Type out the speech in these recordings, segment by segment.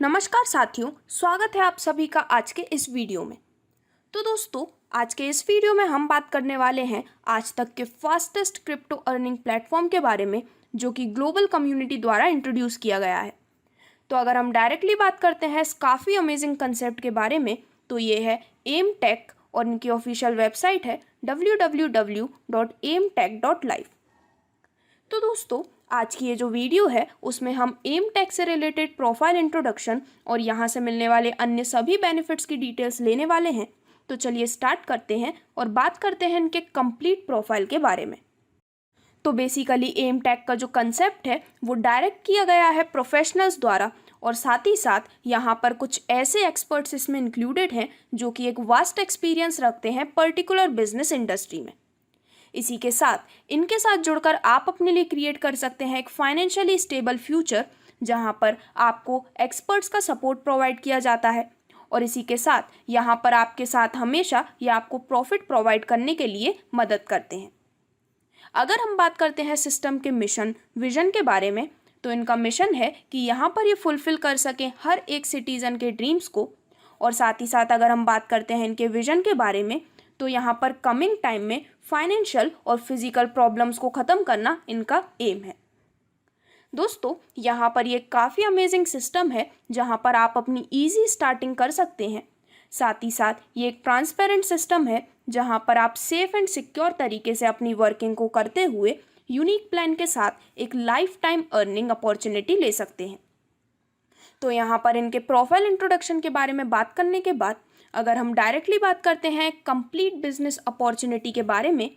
नमस्कार साथियों, स्वागत है आप सभी का आज के इस वीडियो में। तो दोस्तों, आज के इस वीडियो में हम बात करने वाले हैं आज तक के फास्टेस्ट क्रिप्टो अर्निंग प्लेटफॉर्म के बारे में, जो कि ग्लोबल कम्युनिटी द्वारा इंट्रोड्यूस किया गया है। तो अगर हम डायरेक्टली बात करते हैं इस काफ़ी अमेजिंग कंसेप्ट के बारे में, तो ये है एम टेक और इनकी ऑफिशियल वेबसाइट है www.aimtech.live। तो दोस्तों, आज की ये जो वीडियो है उसमें हम एम टेक से रिलेटेड प्रोफाइल इंट्रोडक्शन और यहाँ से मिलने वाले अन्य सभी बेनिफिट्स की डिटेल्स लेने वाले हैं। तो चलिए स्टार्ट करते हैं और बात करते हैं इनके कंप्लीट प्रोफाइल के बारे में। तो बेसिकली एम टेक का जो कंसेप्ट है वो डायरेक्ट किया गया है प्रोफेशनल्स द्वारा, और साथ ही साथ यहाँ पर कुछ ऐसे एक्सपर्ट्स इसमें इंक्लूडेड हैं जो कि एक वास्ट एक्सपीरियंस रखते हैं पर्टिकुलर बिजनेस इंडस्ट्री में। इसी के साथ इनके साथ जुड़कर आप अपने लिए क्रिएट कर सकते हैं एक फाइनेंशियली स्टेबल फ्यूचर, जहां पर आपको एक्सपर्ट्स का सपोर्ट प्रोवाइड किया जाता है, और इसी के साथ यहां पर आपके साथ हमेशा ये आपको प्रॉफिट प्रोवाइड करने के लिए मदद करते हैं। अगर हम बात करते हैं सिस्टम के मिशन विजन के बारे में, तो इनका मिशन है कि यहाँ पर ये फुलफिल कर सकें हर एक सिटीज़न के ड्रीम्स को। और साथ ही साथ अगर हम बात करते हैं इनके विजन के बारे में, तो यहाँ पर कमिंग टाइम में फाइनेंशियल और फिजिकल प्रॉब्लम्स को ख़त्म करना इनका एम है। दोस्तों, यहाँ पर ये काफ़ी अमेजिंग सिस्टम है जहाँ पर आप अपनी इजी स्टार्टिंग कर सकते हैं। साथ ही साथ ये एक ट्रांसपेरेंट सिस्टम है जहाँ पर आप सेफ एंड सिक्योर तरीके से अपनी वर्किंग को करते हुए यूनिक प्लान के साथ एक लाइफ टाइम अर्निंग अपॉर्चुनिटी ले सकते हैं। तो यहाँ पर इनके प्रोफाइल इंट्रोडक्शन के बारे में बात करने के बाद अगर हम डायरेक्टली बात करते हैं कंप्लीट बिजनेस अपॉर्चुनिटी के बारे में,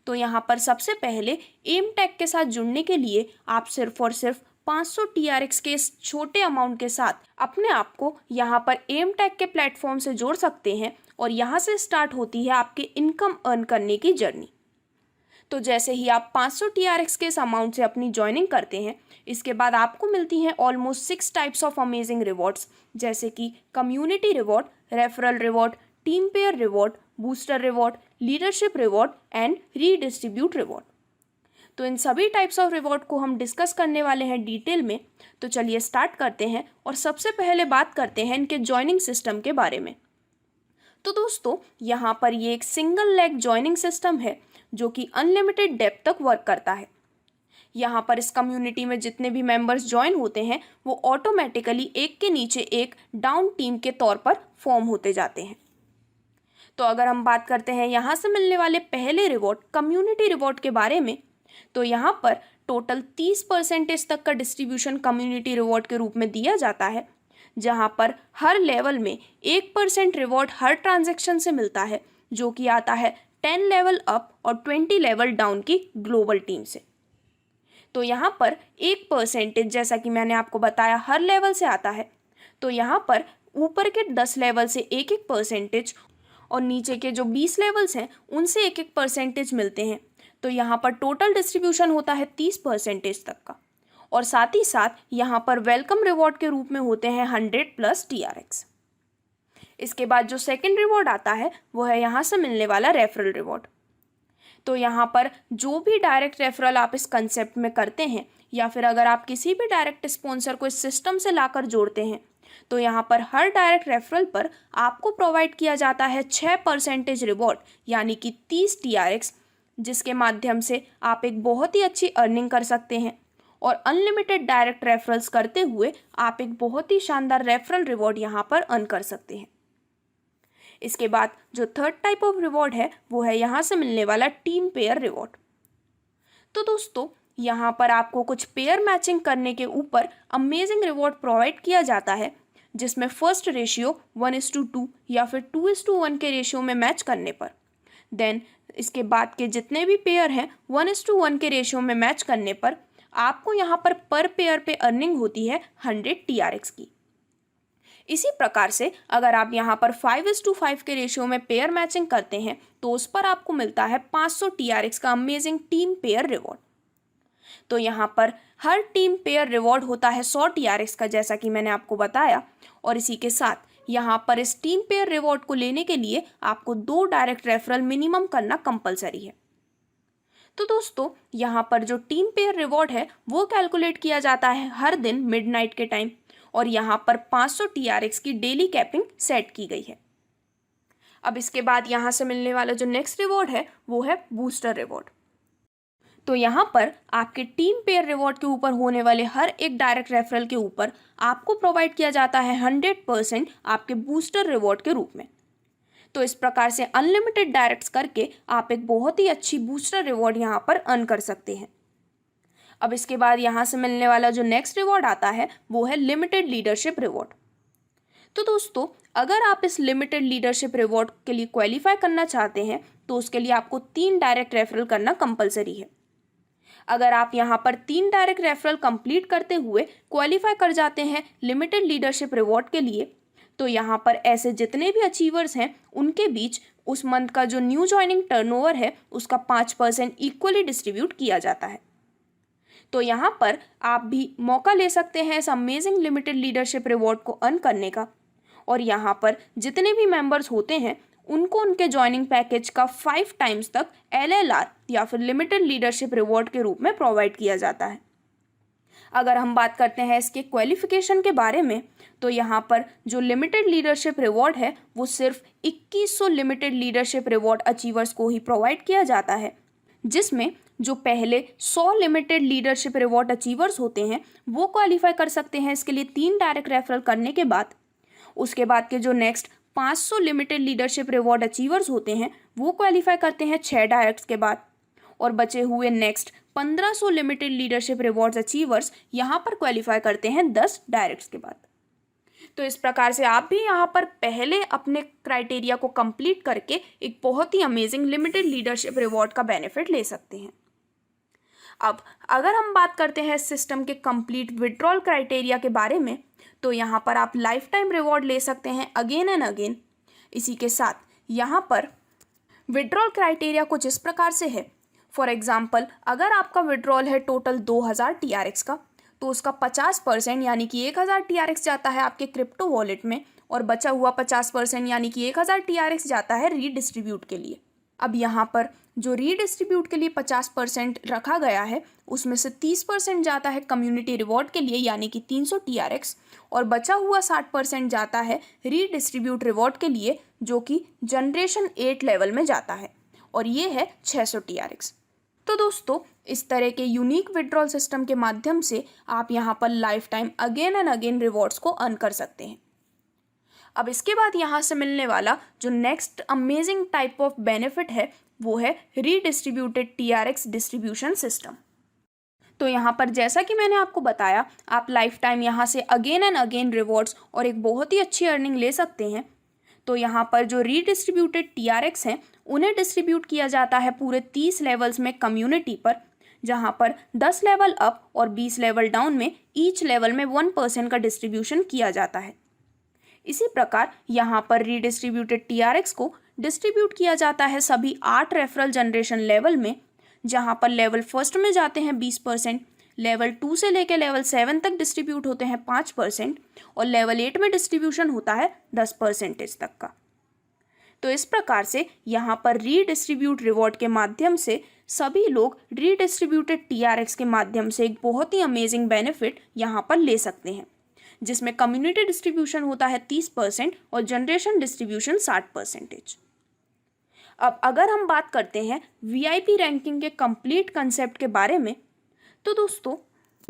तो यहाँ पर सबसे पहले एम टेक के साथ जुड़ने के लिए आप सिर्फ और सिर्फ 500 TRX के इस छोटे अमाउंट के साथ अपने आप को यहाँ पर एम टेक के प्लेटफॉर्म से जोड़ सकते हैं, और यहाँ से स्टार्ट होती है आपके इनकम अर्न करने की जर्नी। तो जैसे ही आप 500 TRX के इस अमाउंट से अपनी ज्वाइनिंग करते हैं, इसके बाद आपको मिलती हैं almost 6 types of amazing rewards, जैसे कि community reward, referral reward, team pair reward, booster reward, leadership reward and redistribute reward. तो इन सभी टाइप्स ऑफ रिवॉर्ड को हम डिस्कस करने वाले हैं डिटेल में। तो चलिए स्टार्ट करते हैं और सबसे पहले बात करते हैं इनके ज्वाइनिंग सिस्टम के बारे में। तो दोस्तों, यहाँ पर ये एक सिंगल लेग ज्वाइनिंग सिस्टम है जो कि अनलिमिटेड डेप्थ तक वर्क करता है। यहाँ पर इस कम्युनिटी में जितने भी मेंबर्स ज्वाइन होते हैं वो ऑटोमेटिकली एक के नीचे एक डाउन टीम के तौर पर फॉर्म होते जाते हैं। तो अगर हम बात करते हैं यहाँ से मिलने वाले पहले रिवॉर्ड कम्युनिटी रिवॉर्ड के बारे में, तो यहाँ पर टोटल 30% तक का डिस्ट्रीब्यूशन कम्युनिटी रिवॉर्ड के रूप में दिया जाता है, जहाँ पर हर लेवल में 1% रिवॉर्ड हर ट्रांजैक्शन से मिलता है, जो कि आता है 10 लेवल अप और 20 लेवल डाउन की ग्लोबल टीम से। तो यहाँ पर 1% जैसा कि मैंने आपको बताया हर लेवल से आता है, तो यहाँ पर ऊपर के 10 लेवल से 1% और नीचे के जो 20 लेवल्स हैं उनसे 1% मिलते हैं। तो यहाँ पर टोटल डिस्ट्रीब्यूशन होता है 30% तक का, और साथ ही साथ यहाँ पर वेलकम रिवॉर्ड के रूप में होते हैं 100+ TRX। इसके बाद जो सेकंड रिवॉर्ड आता है वो है यहाँ से मिलने वाला रेफरल रिवॉर्ड। तो यहाँ पर जो भी डायरेक्ट रेफरल आप इस कंसेप्ट में करते हैं, या फिर अगर आप किसी भी डायरेक्ट स्पॉन्सर को इस सिस्टम से लाकर जोड़ते हैं, तो यहाँ पर हर डायरेक्ट रेफरल पर आपको प्रोवाइड किया जाता है 6% रिवॉर्ड, यानी कि 30 TRX, जिसके माध्यम से आप एक बहुत ही अच्छी अर्निंग कर सकते हैं। और अनलिमिटेड डायरेक्ट रेफरल्स करते हुए आप एक बहुत ही शानदार रेफरल रिवॉर्ड यहाँ पर अर्न कर सकते हैं। इसके बाद जो थर्ड टाइप ऑफ रिवॉर्ड है वो है यहाँ से मिलने वाला टीम पेयर रिवॉर्ड। तो दोस्तों, यहाँ पर आपको कुछ पेयर मैचिंग करने के ऊपर अमेजिंग रिवॉर्ड प्रोवाइड किया जाता है, जिसमें फर्स्ट रेशियो 1:2 या फिर 2:1 के रेशियो में मैच करने पर, देन इसके बाद के जितने भी पेयर हैं 1:1 के रेशियो में मैच करने पर आपको यहाँ पर पेयर पे अर्निंग होती है 100 TRX की। इसी प्रकार से अगर आप यहाँ पर 5:5 के रेशियो में पेयर मैचिंग करते हैं तो उस पर आपको मिलता है 500 TRX का अमेजिंग टीम पेयर रिवॉर्ड। तो यहाँ पर हर टीम पेयर रिवॉर्ड होता है 100 TRX का, जैसा कि मैंने आपको बताया। और इसी के साथ यहाँ पर इस टीम पेयर रिवॉर्ड को लेने के लिए आपको 2 डायरेक्ट रेफरल मिनिमम करना कंपलसरी है। तो दोस्तों, यहाँ पर जो टीम पेयर रिवॉर्ड है वो कैलकुलेट किया जाता है हर दिन मिडनाइट के टाइम, और यहाँ पर 500 TRX की डेली कैपिंग सेट की गई है। अब इसके बाद यहाँ से मिलने वाला जो नेक्स्ट रिवॉर्ड है वो है बूस्टर रिवॉर्ड। तो यहाँ पर आपके टीम पेयर रिवॉर्ड के ऊपर होने वाले हर एक डायरेक्ट रेफरल के ऊपर आपको प्रोवाइड किया जाता है 100% आपके बूस्टर रिवॉर्ड के रूप में। तो इस प्रकार से अनलिमिटेड डायरेक्ट्स करके आप एक बहुत ही अच्छी बूस्टर रिवॉर्ड यहाँ पर अर्न कर सकते हैं। अब इसके बाद यहाँ से मिलने वाला जो नेक्स्ट रिवॉर्ड आता है वो है लिमिटेड लीडरशिप रिवॉर्ड। तो दोस्तों, अगर आप इस लिमिटेड लीडरशिप रिवॉर्ड के लिए क्वालिफाई करना चाहते हैं तो उसके लिए आपको 3 डायरेक्ट रेफरल करना कंपलसरी है। अगर आप यहाँ पर 3 डायरेक्ट रेफरल कंप्लीट करते हुए क्वालिफाई कर जाते हैं लिमिटेड लीडरशिप रिवॉर्ड के लिए, तो यहाँ पर ऐसे जितने भी अचीवर्स हैं उनके बीच उस मंथ का जो न्यू ज्वाइनिंग टर्नओवर है उसका 5% इक्वली डिस्ट्रीब्यूट किया जाता है। तो यहाँ पर आप भी मौका ले सकते हैं इस अमेजिंग लिमिटेड लीडरशिप रिवॉर्ड को अर्न करने का, और यहाँ पर जितने भी मेंबर्स होते हैं उनको उनके ज्वाइनिंग पैकेज का 5 टाइम्स तक LLR या फिर लिमिटेड लीडरशिप रिवॉर्ड के रूप में प्रोवाइड किया जाता है। अगर हम बात करते हैं इसके क्वालिफिकेशन के बारे में, तो यहाँ पर जो लिमिटेड लीडरशिप रिवॉर्ड है वो सिर्फ 2100 लिमिटेड लीडरशिप रिवॉर्ड अचीवर्स को ही प्रोवाइड किया जाता है, जिसमें जो पहले 100 लिमिटेड लीडरशिप रिवॉर्ड अचीवर्स होते हैं वो क्वालिफाई कर सकते हैं इसके लिए 3 डायरेक्ट रेफरल करने के बाद। उसके बाद के जो next 500 limited leadership reward achievers होते हैं वो क्वालिफाई करते हैं 6 डायरेक्ट्स के बाद, और बचे हुए next 1500 limited leadership rewards achievers यहाँ पर क्वालिफाई करते हैं 10 डायरेक्ट्स के बाद। तो इस प्रकार से आप भी यहाँ पर पहले अपने क्राइटेरिया को कंप्लीट करके एक बहुत ही अमेजिंग लिमिटेड लीडरशिप रिवॉर्ड का बेनिफिट ले सकते हैं। अब अगर हम बात करते हैं सिस्टम के कंप्लीट विड्रॉल क्राइटेरिया के बारे में, तो यहाँ पर आप लाइफ टाइम रिवॉर्ड ले सकते हैं अगेन एंड अगेन। इसी के साथ यहाँ पर विड्रॉल क्राइटेरिया कुछ इस प्रकार से है। फॉर एग्जाम्पल, अगर आपका विड्रॉल है टोटल 2000 TRX का, तो उसका 50% यानी कि 1000 TRX जाता है आपके क्रिप्टो वॉलेट में, और बचा हुआ 50% यानी कि 1000 TRX जाता है रीडिस्ट्रीब्यूट के लिए। अब यहाँ पर जो रीडिस्ट्रीब्यूट के लिए 50% रखा गया है उसमें से 30% जाता है कम्युनिटी रिवॉर्ड के लिए यानी कि 300 TRX, और बचा हुआ 60% जाता है रीडिस्ट्रीब्यूट रिवॉर्ड के लिए जो कि जनरेशन 8 लेवल में जाता है, और ये है 600 TRX। तो दोस्तों, इस तरह के यूनिक विड्रॉल सिस्टम के माध्यम से आप यहाँ पर life time again and again rewards को अर्न कर सकते हैं। अब इसके बाद यहाँ से मिलने वाला जो next amazing type of benefit है वो है रीडिस्ट्रीब्यूटेड TRX डिस्ट्रीब्यूशन सिस्टम। तो यहाँ पर जैसा कि मैंने आपको बताया, आप लाइफ टाइम यहाँ से अगेन एंड अगेन रिवॉर्ड्स और एक बहुत ही अच्छी अर्निंग ले सकते हैं। तो यहाँ पर जो रीडिस्ट्रीब्यूटेड TRX हैं उन्हें डिस्ट्रीब्यूट किया जाता है पूरे 30 लेवल्स में कम्युनिटी पर, जहाँ पर 10 लेवल अप और 20 लेवल डाउन में ईच लेवल में 1% का डिस्ट्रीब्यूशन किया जाता है। इसी प्रकार यहाँ पर रीडिस्ट्रीब्यूटेड TRX को डिस्ट्रीब्यूट किया जाता है सभी 8 रेफरल जनरेशन लेवल में, जहाँ पर लेवल फर्स्ट में जाते हैं 20%, लेवल 2 से लेकर लेवल 7 तक डिस्ट्रीब्यूट होते हैं 5%, और लेवल 8 में डिस्ट्रीब्यूशन होता है 10% तक का। तो इस प्रकार से यहाँ पर रीडिस्ट्रीब्यूट रिवॉर्ड के माध्यम से सभी लोग रीडिस्ट्रीब्यूटेड TRX के माध्यम से एक बहुत ही अमेजिंग बेनिफिट यहाँ पर ले सकते हैं, जिसमें कम्युनिटी डिस्ट्रीब्यूशन होता है 30% और जनरेशन डिस्ट्रीब्यूशन 60%। अब अगर हम बात करते हैं VIP रैंकिंग के कंप्लीट कंसेप्ट के बारे में, तो दोस्तों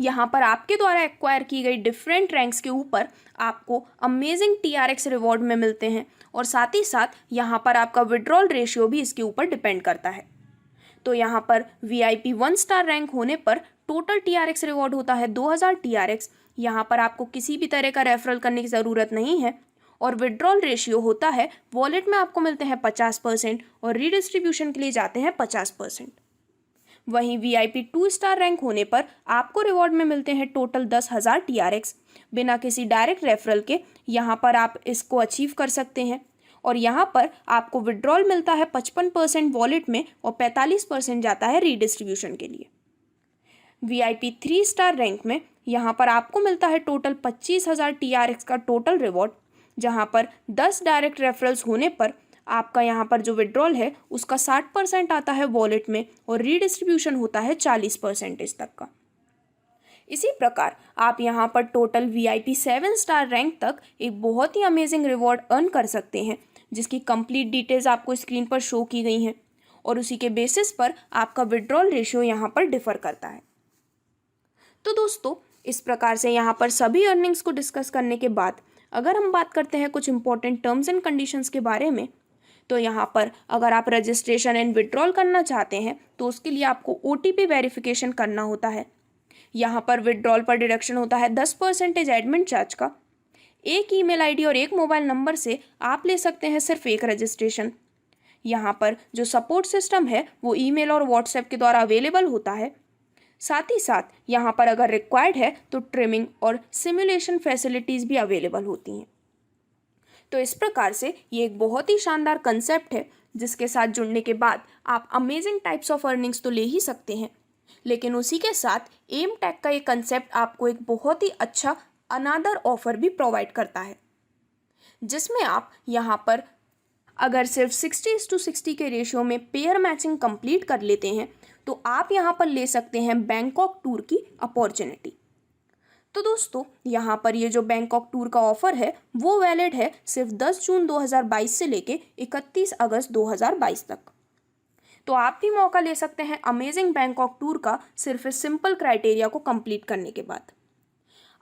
यहाँ पर आपके द्वारा एक्वायर की गई डिफरेंट रैंक्स के ऊपर आपको अमेजिंग TRX रिवॉर्ड में मिलते हैं, और साथ ही साथ यहाँ पर आपका विड्रॉल रेशियो भी इसके ऊपर डिपेंड करता है। तो यहाँ पर VIP 1 स्टार रैंक होने पर टोटल TRX रिवॉर्ड होता है 2000 TRX। यहाँ पर आपको किसी भी तरह का रेफरल करने की ज़रूरत नहीं है, और विड्रॉल रेशियो होता है वॉलेट में आपको मिलते हैं 50% और रीडिस्ट्रीब्यूशन के लिए जाते हैं 50%। वहीं VIP 2 स्टार रैंक होने पर आपको रिवॉर्ड में मिलते हैं टोटल 10,000 TRX बिना किसी डायरेक्ट रेफरल के। यहाँ पर आप इसको अचीव कर सकते हैं, और यहाँ पर आपको विड्रॉल मिलता है 55% वॉलेट में और 45% जाता है रीडिस्ट्रीब्यूशन के लिए। VIP 3 स्टार रैंक में यहाँ पर आपको मिलता है टोटल 25,000 TRX का टोटल रिवॉर्ड, जहाँ पर 10 डायरेक्ट रेफरल्स होने पर आपका यहाँ पर जो विड्रॉल है उसका 60% आता है वॉलेट में और रीडिस्ट्रीब्यूशन होता है 40% तक का। इसी प्रकार आप यहाँ पर टोटल VIP 7 स्टार रैंक तक एक बहुत ही अमेजिंग रिवॉर्ड अर्न कर सकते हैं, जिसकी कंप्लीट डिटेल्स आपको स्क्रीन पर शो की गई हैं और उसी के बेसिस पर आपका विड्रॉल रेशियो यहाँ पर डिफर करता है। तो दोस्तों, इस प्रकार से यहाँ पर सभी अर्निंग्स को डिस्कस करने के बाद अगर हम बात करते हैं कुछ इंपॉर्टेंट टर्म्स एंड कंडीशंस के बारे में, तो यहाँ पर अगर आप रजिस्ट्रेशन एंड विड्रॉल करना चाहते हैं तो उसके लिए आपको OTP वेरिफिकेशन करना होता है। यहाँ पर विड्रॉल पर डिडक्शन होता है 10% एडमिन चार्ज का। एक ईमेल आईडी और एक मोबाइल नंबर से आप ले सकते हैं सिर्फ एक रजिस्ट्रेशन। यहाँ पर जो सपोर्ट सिस्टम है वो ईमेल और व्हाट्सएप के द्वारा अवेलेबल होता है। साथ ही साथ यहाँ पर अगर रिक्वायर्ड है तो ट्रिमिंग और सिमुलेशन फैसिलिटीज़ भी अवेलेबल होती हैं। तो इस प्रकार से ये एक बहुत ही शानदार कंसेप्ट है, जिसके साथ जुड़ने के बाद आप अमेजिंग टाइप्स ऑफ अर्निंग्स तो ले ही सकते हैं, लेकिन उसी के साथ एम टेक का ये कंसेप्ट आपको एक बहुत ही अच्छा अनादर ऑफर भी प्रोवाइड करता है, जिसमें आप यहाँ पर अगर सिर्फ 60:60 के रेशियो में पेयर मैचिंग कंप्लीट कर लेते हैं तो आप यहाँ पर ले सकते हैं बैंकॉक टूर की अपॉर्चुनिटी। तो दोस्तों, यहाँ पर ये जो बैंकॉक टूर का ऑफर है वो वैलिड है सिर्फ 10 जून 2022 से लेके 31 अगस्त 2022 तक। तो आप भी मौका ले सकते हैं अमेजिंग बैंकॉक टूर का सिर्फ इस सिंपल क्राइटेरिया को कंप्लीट करने के बाद।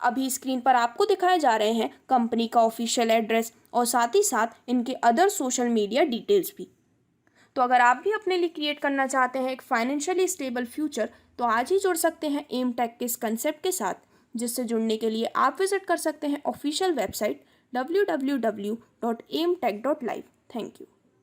अभी स्क्रीन पर आपको दिखाए जा रहे हैं कंपनी का ऑफिशियल एड्रेस और साथ ही साथ इनके अदर सोशल मीडिया डिटेल्स भी। तो अगर आप भी अपने लिए क्रिएट करना चाहते हैं एक फाइनेंशियली स्टेबल फ्यूचर, तो आज ही जुड़ सकते हैं एम टेक के इस कंसेप्ट के साथ, जिससे जुड़ने के लिए आप विजिट कर सकते हैं official website www.aimtech.live। Thank you.